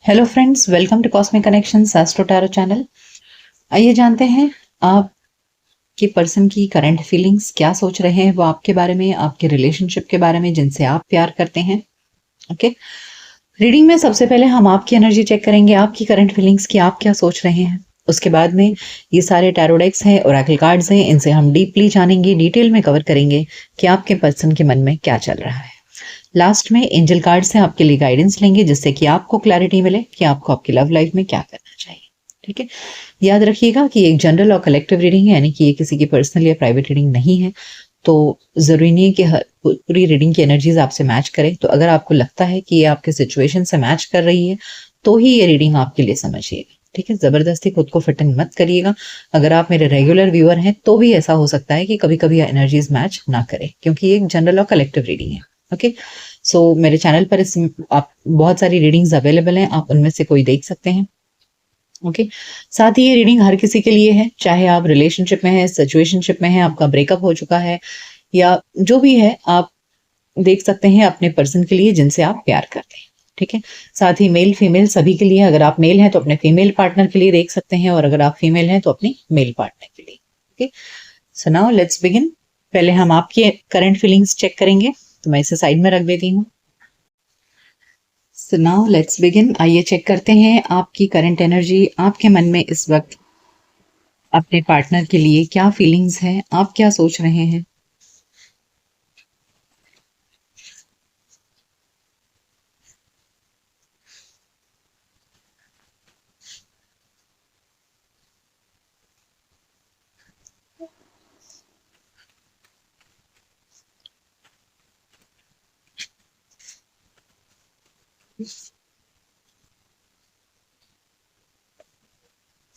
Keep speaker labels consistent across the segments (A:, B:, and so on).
A: Hello friends, welcome to cosmic connections astro tarot channel. आइए जानते हैं आपकी पर्सन की करंट फीलिंग्स, क्या सोच रहे हैं वो आपके बारे में, आपके रिलेशनशिप के बारे में जिनसे आप प्यार करते हैं। ओके, रीडिंग में सबसे पहले हम आपकी एनर्जी चेक करेंगे, आपकी करंट फीलिंग्स की, आप क्या सोच रहे हैं। उसके बाद में ये सारे टैरो डेक्स हैं, ओरेकल कार्ड्स हैं, इनसे हम डीपली जानेंगे, डिटेल में कवर करेंगे कि आपके पर्सन के मन में क्या चल रहा है। लास्ट में एंजल कार्ड से आपके लिए गाइडेंस लेंगे जिससे कि आपको क्लैरिटी मिले कि आपको आपकी लव लाइफ में क्या करना चाहिए। ठीक है, याद रखिएगा कि एक जनरल और कलेक्टिव रीडिंग है, यानी कि ये किसी की पर्सनल या प्राइवेट रीडिंग नहीं है। तो जरूरी नहीं है कि हर पूरी रीडिंग की एनर्जीज आपसे मैच करे। तो अगर आपको लगता है कि ये आपके सिचुएशन से मैच कर रही है तो ही ये रीडिंग आपके लिए समझिएगा। ठीक है, जबरदस्ती खुद को फिट इन मत करिएगा। अगर आप मेरे रेगुलर व्यूअर हैं तो भी ऐसा हो सकता है कि कभी कभी एनर्जीज मैच ना करे, क्योंकि ये एक जनरल और कलेक्टिव रीडिंग है। ओके, सो मेरे चैनल पर आप बहुत सारी रीडिंग्स अवेलेबल हैं, आप उनमें से कोई देख सकते हैं। ओके, साथ ही ये रीडिंग हर किसी के लिए है, चाहे आप रिलेशनशिप में है, सिचुएशनशिप में है, आपका ब्रेकअप हो चुका है या जो भी है, आप देख सकते हैं अपने पर्सन के लिए जिनसे आप प्यार करते हैं। ठीक है, साथ ही मेल फीमेल सभी के लिए, अगर आप मेल हैं तो अपने फीमेल पार्टनर के लिए देख सकते हैं, और अगर आप फीमेल हैं तो अपनी मेल पार्टनर के लिए। Okay, so now let's begin. पहले हम आपकी करंट फीलिंग्स चेक करेंगे, तो मैं इसे साइड में रख देती हूँ। So now let's begin. आइए चेक करते हैं आपकी करंट एनर्जी, आपके मन में इस वक्त अपने पार्टनर के लिए क्या फीलिंग्स हैं, आप क्या सोच रहे हैं।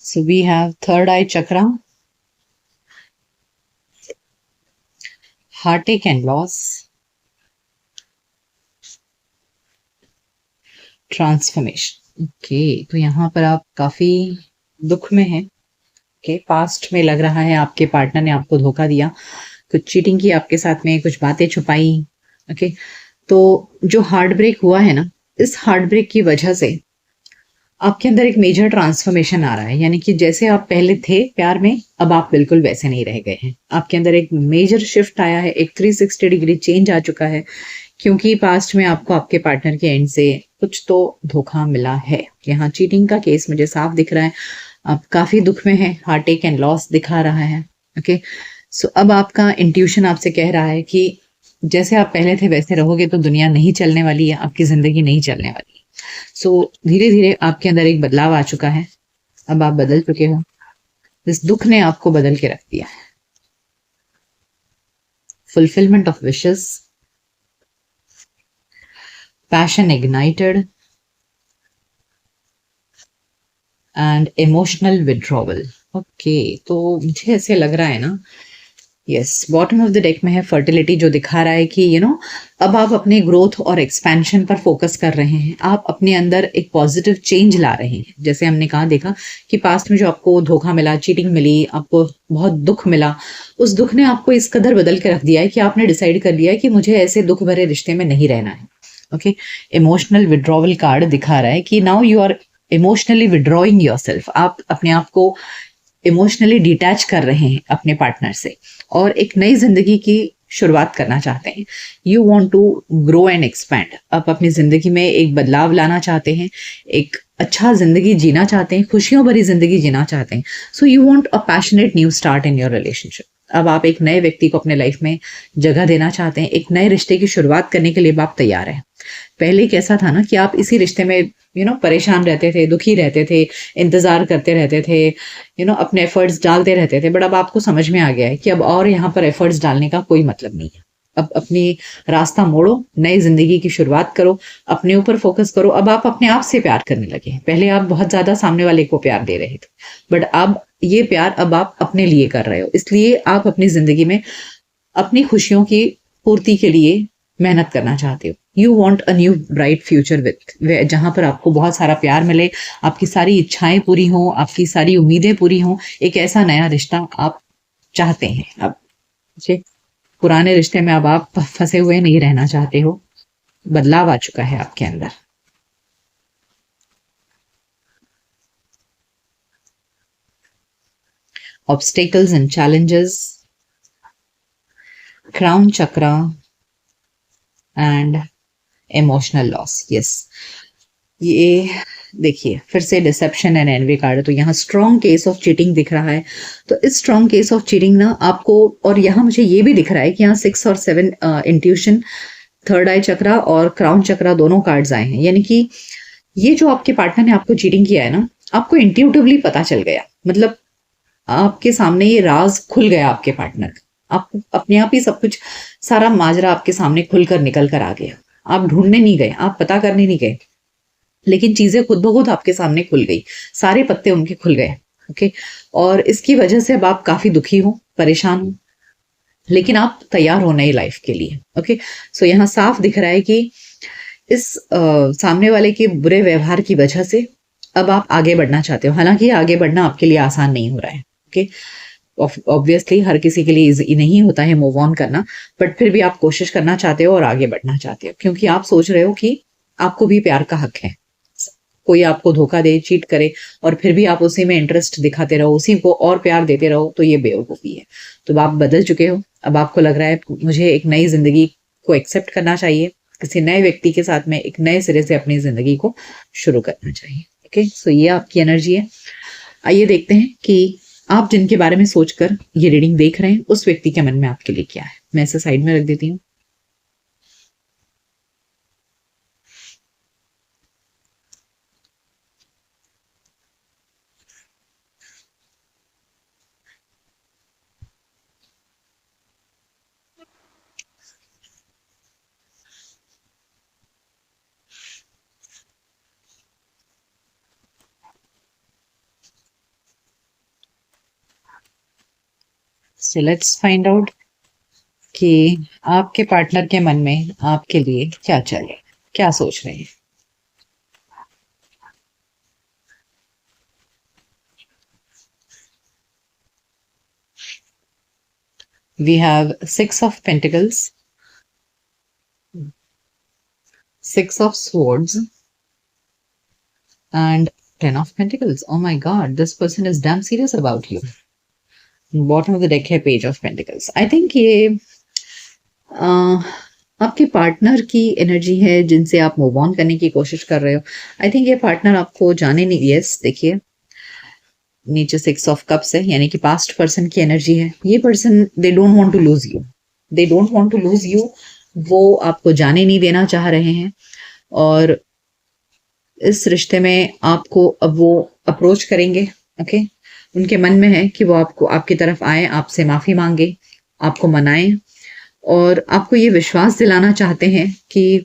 A: So we have third eye chakra, heartache and loss, transformation. Okay, तो यहाँ पर आप काफी दुख में हैं। ओके, पास्ट में लग रहा है आपके पार्टनर ने आपको धोखा दिया, कुछ चीटिंग की आपके साथ में, कुछ बातें छुपाई। ओके, तो जो हार्ट ब्रेक हुआ है ना, इस हार्ट ब्रेक की वजह से आपके अंदर एक मेजर ट्रांसफॉर्मेशन आ रहा है, यानी कि जैसे आप पहले थे प्यार में, अब आप बिल्कुल वैसे नहीं रह गए हैं। आपके अंदर एक मेजर शिफ्ट आया है, एक 360 डिग्री चेंज आ चुका है, क्योंकि पास्ट में आपको आपके पार्टनर के एंड से कुछ तो धोखा मिला है। यहाँ चीटिंग का केस मुझे साफ दिख रहा है, आप काफी दुख में हैं, हार्ट एंड लॉस दिखा रहा है। ओके, सो अब आपका इंट्यूशन आपसे कह रहा है कि जैसे आप पहले थे वैसे रहोगे तो दुनिया नहीं चलने वाली है, आपकी जिंदगी नहीं चलने वाली। सो धीरे धीरे आपके अंदर एक बदलाव आ चुका है, अब आप बदल चुके हो, इस दुख ने आपको बदल के रख दिया है। Fulfilment of wishes, passion ignited and emotional withdrawal. Okay, तो मुझे ऐसे लग रहा है ना, yes, bottom of the deck में है फर्टिलिटी, जो दिखा रहा है कि अब आप अपने ग्रोथ और एक्सपेंशन पर फोकस कर रहे हैं, आप अपने अंदर एक पॉजिटिव चेंज ला रहे हैं। जैसे हमने कहा देखा कि पास्ट में जो आपको धोखा मिला, चीटिंग मिली, आपको बहुत दुख मिला, उस दुख ने आपको इस कदर बदल के रख दिया है कि आपने डिसाइड कर लिया है कि मुझे ऐसे दुख भरे रिश्ते में नहीं रहना है। ओके, इमोशनल विड्रॉवल कार्ड दिखा रहा है कि now you are emotionally withdrawing your yourself अपने आप को इमोशनली डिटैच कर रहे हैं अपने पार्टनर से और एक नई जिंदगी की शुरुआत करना चाहते हैं। You want to grow and expand, आप अपनी जिंदगी में एक बदलाव लाना चाहते हैं, एक अच्छा जिंदगी जीना चाहते हैं, खुशियों भरी जिंदगी जीना चाहते हैं। So you want a passionate new start in your relationship. अब आप एक नए व्यक्ति को अपने लाइफ में जगह देना चाहते हैं, एक नए रिश्ते की शुरुआत करने के लिए आप तैयार हैं। पहले कैसा था ना कि आप इसी रिश्ते में परेशान रहते थे, दुखी रहते थे, इंतजार करते रहते थे, अपने एफर्ट्स डालते रहते थे, बट अब आपको समझ में आ गया है कि अब और यहाँ पर एफर्ट्स डालने का कोई मतलब नहीं है। अब अपनी रास्ता मोड़ो, नई जिंदगी की शुरुआत करो, अपने ऊपर फोकस करो। अब आप अपने आप से प्यार करने लगे हैं, पहले आप बहुत ज्यादा सामने वाले को प्यार दे रहे थे, बट अब ये प्यार अब आप अपने लिए कर रहे हो, इसलिए आप अपनी जिंदगी में अपनी खुशियों की पूर्ति के लिए मेहनत करना चाहते हो। You want a new bright future with, जहां पर आपको बहुत सारा प्यार मिले, आपकी सारी इच्छाएं पूरी हों, आपकी सारी उम्मीदें पूरी हों, एक ऐसा नया रिश्ता आप चाहते हैं। अब जे पुराने रिश्ते में अब आप फंसे हुए नहीं रहना चाहते हो, बदलाव आ चुका है आपके अंदर। Obstacles and challenges, crown chakra and emotional loss. Yes, ये देखिए फिर से डिसेप्शन एंड एनवी कार्ड है, तो यहाँ स्ट्रॉन्ग केस ऑफ चीटिंग दिख रहा है। तो इस स्ट्रॉन्ग केस ऑफ चीटिंग ना आपको, और यहाँ मुझे ये भी दिख रहा है कि यहाँ 6 और 7 इंट्यूशन, थर्ड आई चक्रा और क्राउन चक्रा दोनों कार्ड्स आए हैं, यानी कि ये जो आपके पार्टनर ने आपको चीटिंग किया है ना, आपको इंट्यूटिवली पता चल गया, मतलब आपके सामने ये राज खुल गया आपके पार्टनर का। आपको अपने आप ही सब कुछ, सारा माजरा आपके सामने खुलकर निकल कर आ गया। आप ढूंढने नहीं गए, आप पता करने नहीं गए, लेकिन चीजें खुद ब खुद आपके सामने खुल गई, सारे पत्ते उनके खुल गए। ओके, और इसकी वजह से अब आप काफी दुखी हो, परेशान हो, लेकिन आप तैयार हो नई लाइफ के लिए। ओके, सो यहाँ साफ दिख रहा है कि इस सामने वाले के बुरे व्यवहार की वजह से अब आप आगे बढ़ना चाहते हो। हालांकि आगे बढ़ना आपके लिए आसान नहीं हो रहा है। ओके, ऑब्वियसली हर किसी के लिए इजी नहीं होता है मूव ऑन करना, बट फिर भी आप कोशिश करना चाहते हो और आगे बढ़ना चाहते हो, क्योंकि आप सोच रहे हो कि आपको भी प्यार का हक है। कोई आपको धोखा दे, चीट करे और फिर भी आप उसी में इंटरेस्ट दिखाते रहो, उसी को और प्यार देते रहो, तो ये बेवकूफ़ी है। तो आप बदल चुके हो, अब आपको लग रहा है मुझे एक नई जिंदगी को एक्सेप्ट करना चाहिए, किसी नए व्यक्ति के साथ में एक नए सिरे से अपनी जिंदगी को शुरू करना चाहिए। ओके, सो ये आपकी एनर्जी है। आइए देखते हैं कि आप जिनके बारे में सोचकर ये रीडिंग देख रहे हैं उस व्यक्ति के मन में आपके लिए क्या है। मैं इसे साइड में रख देती हूँ। So let's find out कि आपके पार्टनर के मन में आपके लिए क्या चल रहा है, क्या सोच रहे हैं। We have 6 of Pentacles, 6 of Swords, and 10 of Pentacles. Oh my God, this person is damn serious about you. Bottom of the deck है Page of Pentacles. I think ये आपके पार्टनर की एनर्जी है जिनसे आप मूव ऑन करने की कोशिश कर रहे हो। आई थिंक ये पार्टनर आपको जाने नहीं, यस देखिए नीचे 6 ऑफ कप्स है, यानी कि पास्ट पर्सन की एनर्जी है। ये person they don't want to lose you, they don't want to lose you. वो आपको जाने नहीं देना चाह रहे हैं और इस रिश्ते में आपको अब वो अप्रोच करेंगे। ओके, उनके मन में है कि वो आपको आपकी तरफ आए, आपसे माफी मांगे, आपको मनाएं और आपको ये विश्वास दिलाना चाहते हैं कि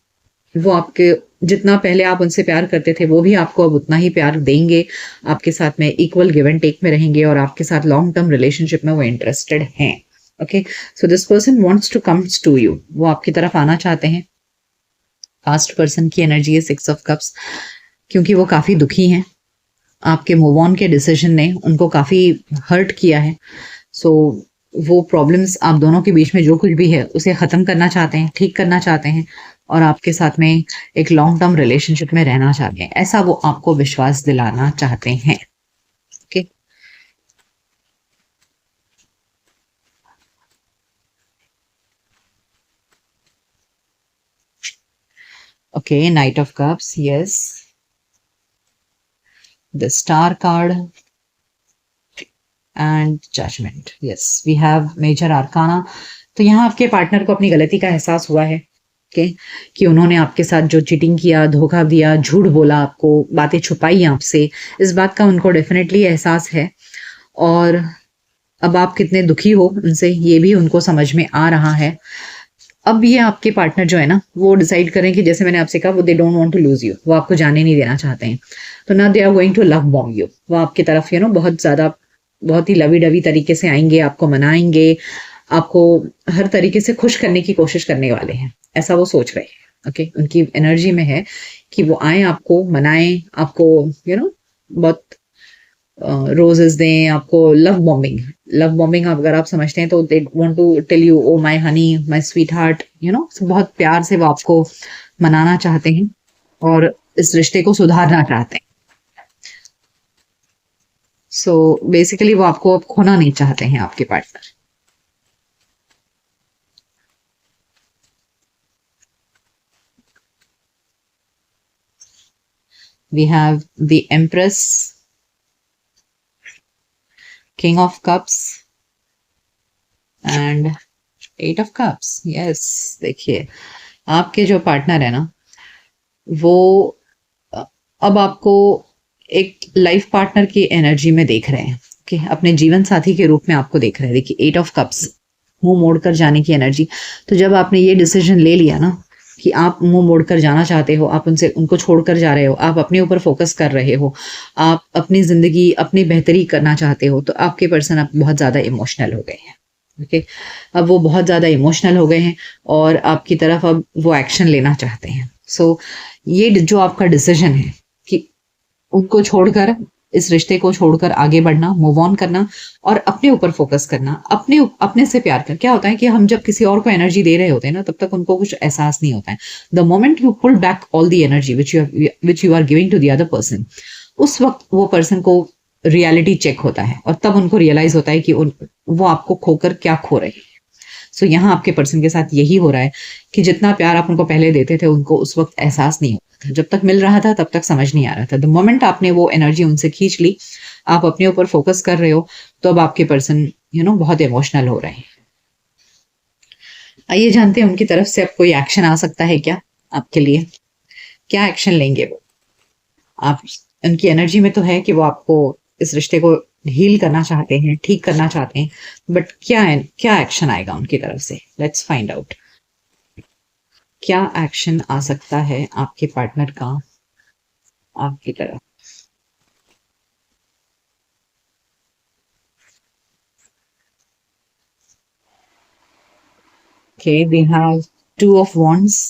A: वो आपके जितना पहले आप उनसे प्यार करते थे वो भी आपको अब उतना ही प्यार देंगे, आपके साथ में इक्वल गिव एंड टेक में रहेंगे और आपके साथ लॉन्ग टर्म रिलेशनशिप में वो इंटरेस्टेड हैं। Okay, so this person wants to comes to you, वो आपकी तरफ आना चाहते हैं। पास्ट पर्सन की एनर्जी है 6 ऑफ कप्स, क्योंकि वो काफी दुखी हैं, आपके मूव ऑन के डिसीजन ने उनको काफी हर्ट किया है। सो वो प्रॉब्लम्स आप दोनों के बीच में जो कुछ भी है उसे खत्म करना चाहते हैं, ठीक करना चाहते हैं और आपके साथ में एक लॉन्ग टर्म रिलेशनशिप में रहना चाहते हैं, ऐसा वो आपको विश्वास दिलाना चाहते हैं। Okay, okay, knight of cups, yes, the star card and judgement. Yes, we have major arcana. तो यहाँ आपके पार्टनर को अपनी गलती का एहसास हुआ है कि उन्होंने आपके साथ जो चीटिंग किया, धोखा दिया, झूठ बोला, आपको बातें छुपाई आपसे, इस बात का उनको डेफिनेटली एहसास है और अब आप कितने दुखी हो उनसे ये भी उनको समझ में आ रहा है। अब ये आपके पार्टनर जो है ना वो डिसाइड करें कि जैसे मैंने आपसे कहा वो they don't want to lose you, वो आपको जाने नहीं देना चाहते हैं। तो ना they are going to love bomb you, वो आपकी तरफ बहुत ज्यादा बहुत ही लवी डवी तरीके से आएंगे, आपको मनाएंगे, आपको हर तरीके से खुश करने की कोशिश करने वाले हैं, ऐसा वो सोच रहे हैं। ओके, उनकी एनर्जी में है कि वो आए, आपको मनाएं, आपको बहुत रोजेस दें, आपको लव बॉम्बिंग अगर आप समझते हैं तो they want to tell you oh my honey, my sweetheart, बहुत प्यार से वो आपको मनाना चाहते हैं और इस रिश्ते को सुधारना चाहते हैं। सो बेसिकली वो आपको अब खोना नहीं चाहते हैं आपके partner. We have the empress, king of cups and eight of cups. Yes, देखिए आपके जो पार्टनर है ना, वो अब आपको एक लाइफ पार्टनर की एनर्जी में देख रहे हैं कि अपने जीवन साथी के रूप में आपको देख रहे हैं। देखिए एट ऑफ कप्स, मुंह मोड़कर जाने की एनर्जी। तो जब आपने ये डिसीजन ले लिया ना कि आप मुंह मोड़कर जाना चाहते हो, आप उनको छोड़कर जा रहे हो, आप अपने ऊपर फोकस कर रहे हो, आप अपनी जिंदगी अपनी बेहतरी करना चाहते हो, तो आपके पर्सन अब बहुत ज्यादा इमोशनल हो गए हैं। ओके, अब वो बहुत ज्यादा इमोशनल हो गए हैं और आपकी तरफ अब वो एक्शन लेना चाहते हैं। सो ये जो आपका डिसीजन है कि उनको छोड़कर, इस रिश्ते को छोड़कर आगे बढ़ना, मूव ऑन करना और अपने ऊपर फोकस करना, अपने से प्यार कर। क्या होता है कि हम जब किसी और को एनर्जी दे रहे होते हैं ना, तब तक उनको कुछ एहसास नहीं होता है। The moment you pull back all the energy which you are giving to the other person, उस वक्त वो पर्सन को रियलिटी चेक होता है और तब उनको रियलाइज होता है कि वो आपको खोकर क्या खो रहे हैं। सो यहाँ आपके पर्सन के साथ यही हो रहा है कि जितना प्यार आप उनको पहले देते थे, उनको उस वक्त एहसास नहीं होता था। जब तक मिल रहा था तब तक समझ नहीं आ रहा था। द मोमेंट आपने वो एनर्जी उनसे खींच ली, आप अपने ऊपर फोकस कर रहे हो, तो अब आपके पर्सन बहुत इमोशनल हो रहे हैं। आइए जानते हैं उनकी तरफ से अब कोई एक्शन आ सकता है क्या आपके लिए। क्या एक्शन लेंगे वो? आप, उनकी एनर्जी में तो है कि वो आपको, इस रिश्ते को हील करना चाहते हैं, ठीक करना चाहते हैं, बट क्या एक्शन आएगा उनकी तरफ से? Let's find out. क्या एक्शन आ सकता है आपके पार्टनर का आपकी तरफ? Okay, we have two of wands,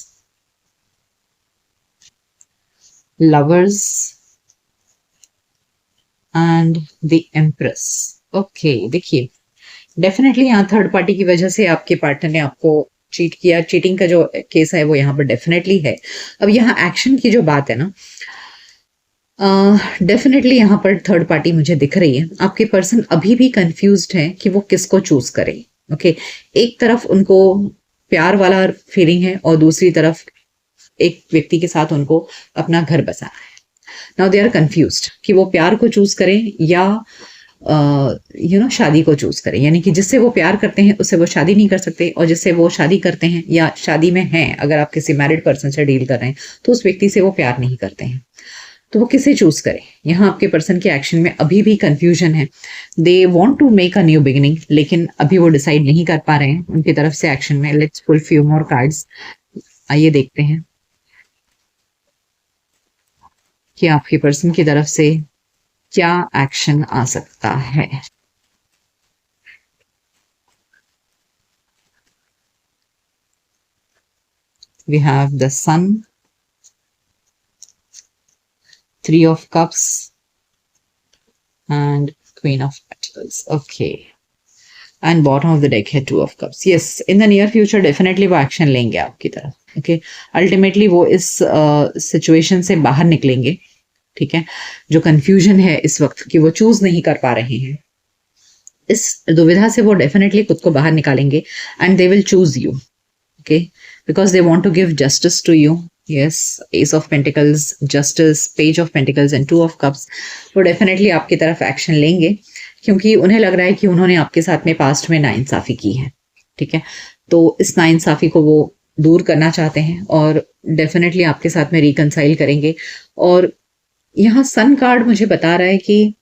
A: lovers and the empress. Okay, देखिए डेफिनेटली यहाँ थर्ड पार्टी की वजह से आपके पार्टनर ने आपको चीट किया। चीटिंग का जो केस है वो यहाँ पर डेफिनेटली है। अब यहाँ एक्शन की जो बात है ना, डेफिनेटली यहाँ पर थर्ड पार्टी मुझे दिख रही है। आपके पर्सन अभी भी कंफ्यूज्ड है कि वो किसको चूज करे। ओके, एक तरफ उनको प्यार वाला फीलिंग है और दूसरी तरफ एक व्यक्ति के साथ उनको अपना घर बसाना है। नाउ दे आर कंफ्यूज्ड कि वो प्यार को चूज करें या शादी को चूज करें। यानी कि जिससे वो प्यार करते हैं उससे वो शादी नहीं कर सकते, और जिससे वो शादी करते हैं या शादी में हैं, अगर आप किसी मैरिड पर्सन से डील कर रहे हैं, तो उस व्यक्ति से वो प्यार नहीं करते हैं। तो वो किसे चूज करें? यहाँ आपके पर्सन के एक्शन में अभी भी कंफ्यूजन है। They want to make a new beginning, लेकिन अभी वो डिसाइड नहीं कर पा रहे हैं उनकी तरफ से एक्शन में। Let's pull few more cards. आइए देखते हैं कि आपके पर्सन की तरफ से क्या एक्शन आ सकता है। We have the Sun, Three of Cups and Queen of Pentacles. Okay. And bottom of the deck है Two of Cups. Yes, in the near future definitely वो एक्शन लेंगे आपकी तरफ। ओके, अल्टीमेटली वो इस सिचुएशन से बाहर निकलेंगे। ठीक है, जो कंफ्यूजन है इस वक्त कि वो चूज नहीं कर पा रहे हैं, इस दुविधा से वो डेफिनेटली खुद को बाहर निकालेंगे and they will choose you. Okay, because they want to give justice to you. Yes, ace of pentacles, justice, page of pentacles and two of cups. वो डेफिनेटली आपकी तरफ एक्शन लेंगे क्योंकि उन्हें लग रहा है कि उन्होंने आपके साथ में पास्ट में नाइंसाफी की है। ठीक है, तो इस नाइंसाफी को वो दूर करना चाहते हैं और डेफिनेटली आपके साथ में रिकंसाइल करेंगे। और यहाँ सन कार्ड मुझे बता रहा है कि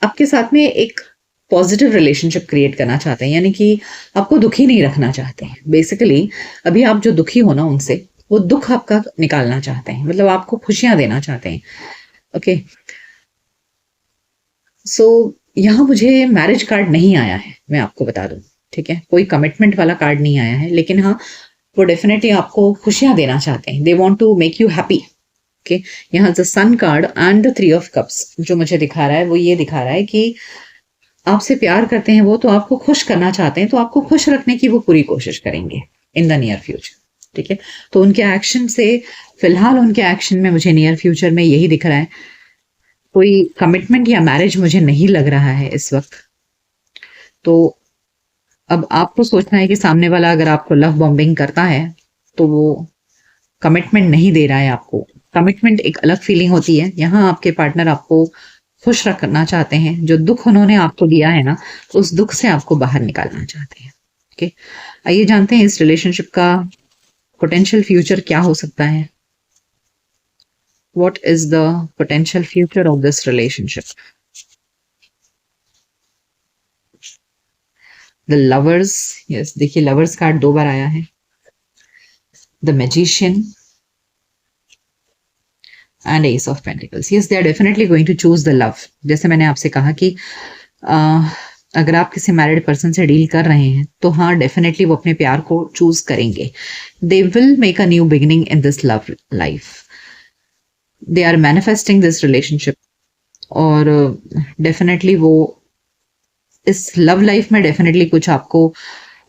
A: आपके साथ में एक पॉजिटिव रिलेशनशिप क्रिएट करना चाहते हैं, यानी कि आपको दुखी नहीं रखना चाहते हैं। बेसिकली अभी आप जो दुखी हो ना उनसे, वो दुख आपका निकालना चाहते हैं, मतलब आपको खुशियां देना चाहते हैं। ओके, सो यहाँ मुझे मैरिज कार्ड नहीं आया है, मैं आपको बता दूं। ठीक है, कोई कमिटमेंट वाला कार्ड नहीं आया है, लेकिन हाँ वो डेफिनेटली आपको खुशियां देना चाहते हैं। They want to make you happy. Okay, यहाँ the sun card and the three of cups जो मुझे दिखा रहा है वो ये दिखा रहा है कि आपसे प्यार करते हैं वो, तो आपको खुश करना चाहते हैं, तो आपको खुश रखने की वो पूरी कोशिश करेंगे इन द नियर फ्यूचर। ठीक है, तो उनके एक्शन से, फिलहाल उनके एक्शन में मुझे नियर फ्यूचर में यही दिख रहा है कोई कमिटमेंट या मैरिज मुझे नहीं लग रहा है इस वक्त। तो अब आपको सोचना है कि सामने वाला अगर आपको लव बॉम्बिंग करता है तो वो कमिटमेंट नहीं दे रहा है आपको। कमिटमेंट एक अलग फीलिंग होती है। यहाँ आपके पार्टनर आपको खुश रखना चाहते हैं। जो दुख उन्होंने आपको दिया है ना, उस दुख से आपको बाहर निकालना चाहते हैं। ओके, आइए जानते हैं इस रिलेशनशिप का पोटेंशियल फ्यूचर क्या हो सकता है। What is the potential future of this relationship. The lovers, yes, देखिए लवर्स कार्ड 2 बार आया है। The magician and ace of pentacles. Yes, they are definitely going to choose the love. जैसे मैंने आपसे कहा कि अगर आप किसी मैरिड पर्सन से डील कर रहे हैं तो हाँ, डेफिनेटली वो अपने प्यार को चूज करेंगे। They will make a new beginning in this love life. They are manifesting this relationship. और डेफिनेटली वो इस लव लाइफ में डेफिनेटली कुछ आपको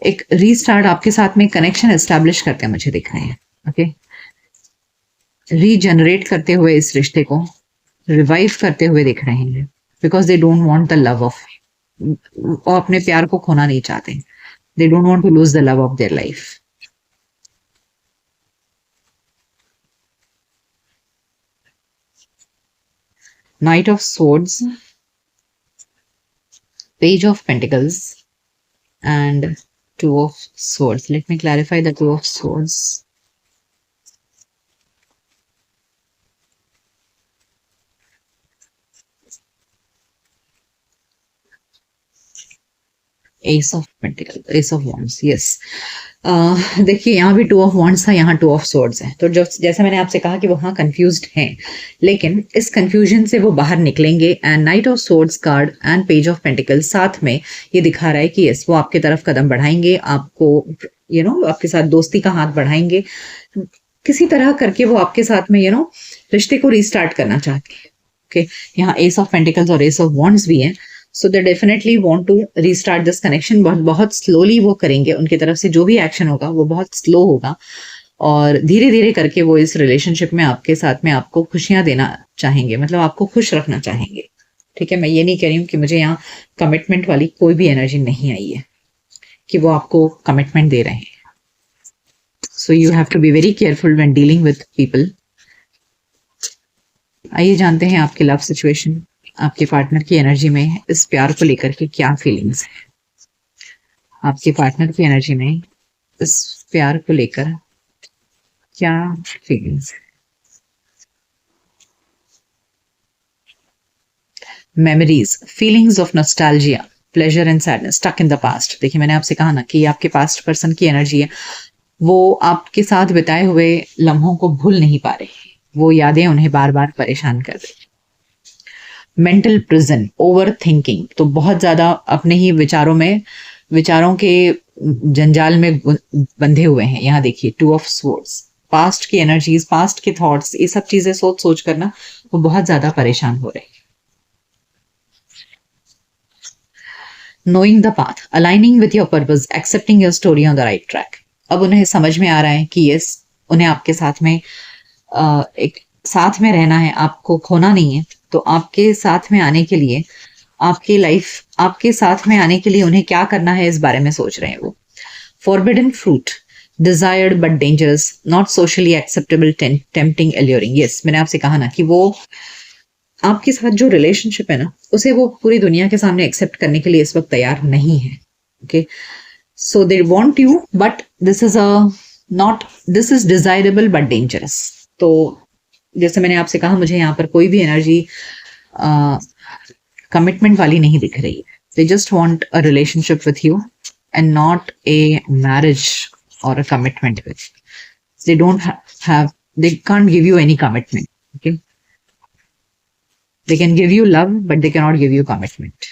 A: एक रीस्टार्ट, आपके साथ में कनेक्शन एस्टेब्लिश करते हैं मुझे दिख रहे हैं। ओके, रीजनरेट करते हुए इस रिश्ते को रिवाइव करते हुए दिख रहे हैं, because they don't want the love of, वो अपने प्यार को खोना नहीं चाहते। They don't want to lose the love of their life. Knight of swords, page of pentacles and 2 of swords. Let me clarify the 2 of swords. Ace of Pentacles, Ace of Wands. Yes. देखिए यहाँ भी 2 of Wands था, यहाँ 2 of Swords है। तो जो जैसे मैंने आपसे कहा कि वो हाँ कंफ्यूज्ड हैं, लेकिन इस कंफ्यूजन से वो बाहर निकलेंगे। And night of swords card and page of pentacles साथ में ये दिखा रहा है कि यस, वो आपके तरफ कदम बढ़ाएंगे, आपको आपके साथ दोस्ती का हाथ बढ़ाएंगे। किसी तरह करके वो आपके साथ में रिश्ते को रीस्टार्ट करना चाहते हैं। ओके, यहाँ एस ऑफ पेंटिकल्स और एस ऑफ वॉन्ड्स भी हैं। So they definitely want to restart this connection. बहुत स्लोली वो करेंगे। उनकी तरफ से जो भी एक्शन होगा वो बहुत स्लो होगा और धीरे धीरे करके वो इस रिलेशनशिप में आपके साथ में आपको खुशियां देना चाहेंगे, मतलब आपको खुश रखना चाहेंगे। ठीक है, मैं ये नहीं कह रही हूँ कि मुझे यहाँ कमिटमेंट वाली कोई भी एनर्जी नहीं आई है कि वो आपको कमिटमेंट दे रहे हैं। So you have to be very careful when dealing with people. आइए जानते हैं आपके लव सिचुएशन, आपके पार्टनर की एनर्जी में इस प्यार को लेकर के क्या फीलिंग्स है। आपके पार्टनर की एनर्जी में इस प्यार को लेकर क्या फीलिंग्स है। Memories, feelings of nostalgia, pleasure and sadness, stuck in the past. देखिए मैंने आपसे कहा ना कि आपके पास्ट पर्सन की एनर्जी है, वो आपके साथ बिताए हुए लम्हों को भूल नहीं पा रहे, वो यादें उन्हें बार बार परेशान कर रही। मेंटल प्रिजन, ओवर थिंकिंग, तो बहुत ज्यादा अपने ही विचारों के जंजाल में बंधे हुए हैं। यहाँ देखिए 2 ऑफ स्वॉर्ड्स, पास्ट की एनर्जीज, पास्ट के थॉट्स, ये सब चीजें सोच सोच कर ना वो बहुत ज्यादा परेशान हो रहे हैं। Knowing the path, aligning with your purpose, accepting your story on the right track. अब उन्हें समझ में आ रहा है कि यस, उन्हें आपके साथ में एक साथ में रहना है, आपको खोना नहीं है। तो आपके साथ में आने के लिए, आपके साथ में आने के लिए उन्हें क्या करना है इस बारे में सोच रहे हैं वो। Forbidden fruit, desired but dangerous, not socially acceptable, tempting, alluring. Yes, मैंने आपसे कहा ना कि वो आपके साथ जो रिलेशनशिप है ना, उसे वो पूरी दुनिया के सामने एक्सेप्ट करने के लिए इस वक्त तैयार नहीं है। Okay, so they want you but this is desirable but dangerous. तो जैसे मैंने आपसे कहा, मुझे यहाँ पर कोई भी एनर्जी कमिटमेंट वाली नहीं दिख रही है। They just want a relationship with you and not a marriage और a commitment with. They don't have, they can't give you any commitment. Okay, they can give you love but they cannot give you commitment.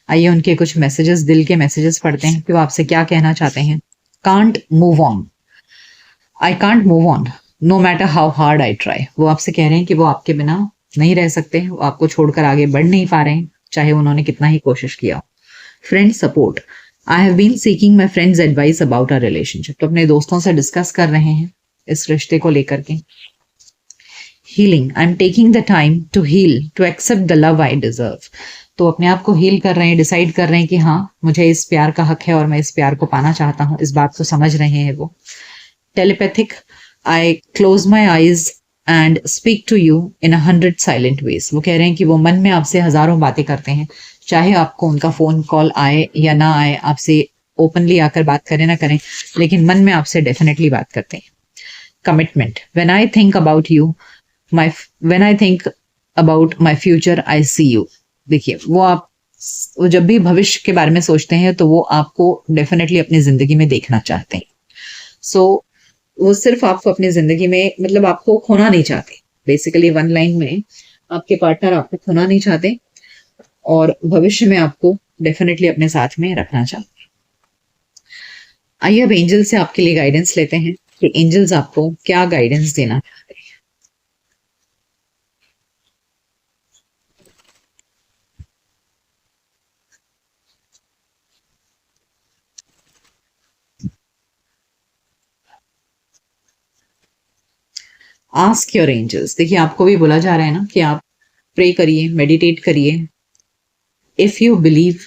A: आइए उनके कुछ messages, दिल के messages पढ़ते हैं कि वो आपसे क्या कहना चाहते हैं। Can't move on, I can't move on no matter how hard I try. वो आपसे कह रहे हैं कि वो आपके बिना नहीं रह सकते, वो आपको छोड़कर आगे बढ़ नहीं पा रहे हैं, चाहे उन्होंने कितना ही कोशिश किया हो। Friend support, I have been seeking my friends advice about our relationship. तो अपने दोस्तों से डिस्कस कर रहे हैं इस रिश्ते को लेकर के। Healing, I am taking the time to heal, to accept the love I deserve. तो अपने आप को हील कर रहे हैं, डिसाइड कर रहे हैं कि हाँ मुझे इस प्यार का हक है और मैं इस प्यार को पाना चाहता हूँ, इस बात को समझ रहे हैं वो। Telepathic, I close my eyes and speak to you in 100 silent ways. वो कह रहे हैं कि वो मन में आपसे हजारों बातें करते हैं, चाहे आपको उनका फोन कॉल आए या ना आए, आपसे ओपनली आकर बात करें ना करें, लेकिन मन में आपसे डेफिनेटली बात करते हैं। Commitment, when I think about you my, when I think about my future I see you. देखिए वो जब भी भविष्य के बारे में सोचते हैं तो वो आपको डेफिनेटली अपनी जिंदगी में देखना चाहते हैं। सो वो सिर्फ आपको अपनी जिंदगी में, मतलब आपको खोना नहीं चाहते। बेसिकली वन लाइन में आपके पार्टनर आपको खोना नहीं चाहते और भविष्य में आपको डेफिनेटली अपने साथ में रखना चाहते हैं। आइए अब एंजल से आपके लिए गाइडेंस लेते हैं कि एंजल्स आपको क्या गाइडेंस देना चाहते हैं। Ask your angels. देखिए आपको भी बोला जा रहा है ना कि आप प्रे करिए, मेडिटेट करिए। If you believe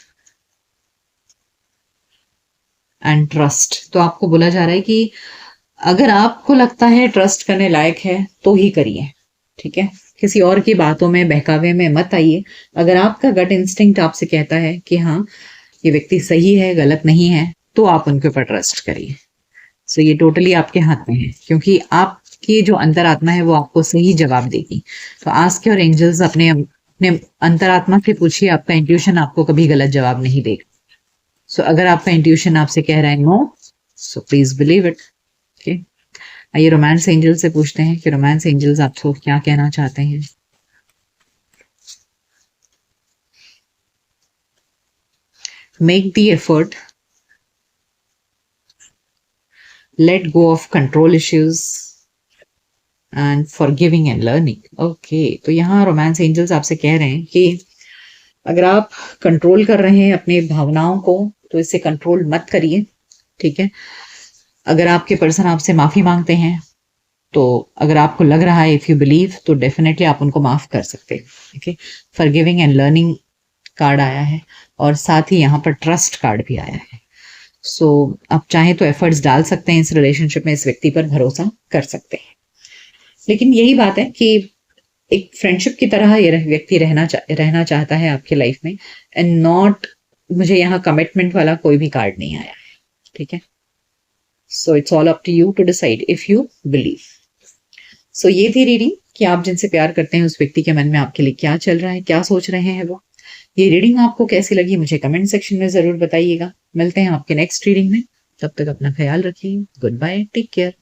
A: and trust, तो आपको बोला जा रहा है कि अगर आपको लगता है ट्रस्ट करने लायक है तो ही करिए, ठीक है। किसी और की बातों में, बहकावे में मत आइए। अगर आपका गट इंस्टिंक्ट आपसे कहता है कि हाँ ये व्यक्ति सही है, गलत नहीं है, तो आप उनके ऊपर ट्रस्ट करिए। सो ये टोटली आपके हाथ में है, क्योंकि आपकी जो अंतरात्मा है वो आपको सही जवाब देगी। तो आस्क योर एंजल्स, अपने अपने अंतरात्मा से पूछिए, आपका इंट्यूशन आपको कभी गलत जवाब नहीं देगा। सो अगर आपका इंट्यूशन आपसे कह रहा है no, so please believe it. Okay, आइए रोमांस एंजल से पूछते हैं कि रोमांस एंजल्स आपको क्या कहना चाहते हैं। Make the effort, let go of control issues and forgiving and learning. Okay, तो यहाँ रोमांस एंजल्स आपसे कह रहे हैं कि अगर आप कंट्रोल कर रहे हैं अपनी भावनाओं को तो इसे कंट्रोल मत करिए, ठीक है। अगर आपके पर्सन आपसे माफी मांगते हैं तो अगर आपको लग रहा है, इफ यू बिलीव, तो डेफिनेटली आप उनको माफ कर सकते हैं, ठीक है। फॉरगिविंग एंड लर्निंग कार्ड आया है और साथ ही यहाँ पर ट्रस्ट कार्ड भी आया है। सो आप चाहें तो एफर्ट्स डाल सकते हैं इस रिलेशनशिप में, इस व्यक्ति पर भरोसा कर सकते हैं। लेकिन यही बात है कि एक फ्रेंडशिप की तरह ये व्यक्ति रहना चाहता है आपके लाइफ में, एंड नॉट, मुझे यहाँ कमिटमेंट वाला कोई भी कार्ड नहीं आया है, ठीक है। So it's all up to you to decide if you believe. So ये थी रीडिंग कि आप जिनसे प्यार करते हैं उस व्यक्ति के मन में आपके लिए क्या चल रहा है, क्या सोच रहे हैं वो। ये रीडिंग आपको कैसी लगी मुझे कमेंट सेक्शन में जरूर बताइएगा। मिलते हैं आपके नेक्स्ट रीडिंग में, तब तक अपना ख्याल रखिए। Goodbye, take care.